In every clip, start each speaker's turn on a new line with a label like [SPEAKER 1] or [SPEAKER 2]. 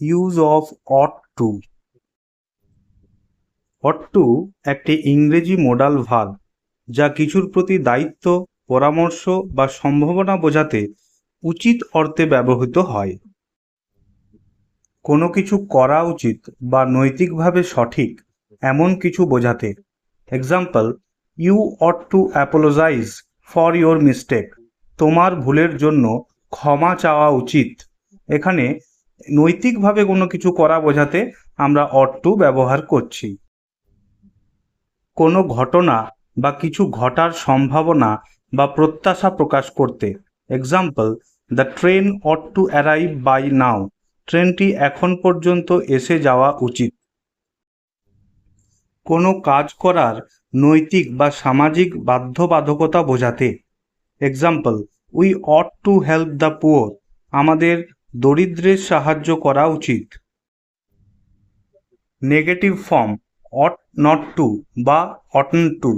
[SPEAKER 1] Use of ought to. Ought to একটি ইংরেজি modal verb যা কিছুর প্রতি দায়িত্ব, পরামর্শ বা সম্ভাবনা বোঝাতে উচিত অর্থে ব্যবহৃত হয়। কোনো কিছু করা উচিত বা নৈতিকভাবে সঠিক এমন কিছু বোঝাতে। Example, you ought to apologise for your mistake. তোমার ভুলের জন্য ক্ষমা চাওয়া উচিত। এখানে নৈতিকভাবে কোনো কিছু করা বোঝাতে আমরা অট টু ব্যবহার করছি। কোনো ঘটনা বা কিছু ঘটার সম্ভাবনা বা প্রত্যাশা প্রকাশ করতে। Example, the train ought to arrive by now. ট্রেনটি এখন পর্যন্ত এসে যাওয়া উচিত। কোনো কাজ করার নৈতিক বা সামাজিক বাধ্যবাধকতা বোঝাতে। Example, we ought to help the poor. আমাদের দরিদ্রের সাহায্য করা উচিত। Negative form ought not to বা অটন টু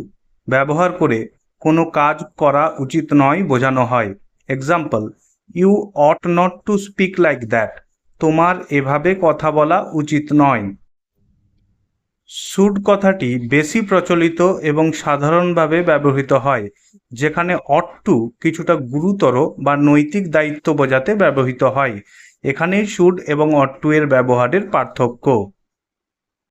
[SPEAKER 1] ব্যবহার করে কোনো কাজ করা উচিত নয় বোঝানো হয়। Example, you ought not to speak like that. তোমার এভাবে কথা বলা উচিত নয়। শুড কথাটি বেশি প্রচলিত এবং সাধারণভাবে ব্যবহৃত হয়, যেখানে অট টু কিছুটা গুরুতর বা নৈতিক দায়িত্ব বোঝাতে ব্যবহৃত হয়। এখানেই শুড এবং অট টু এর ব্যবহারের পার্থক্য।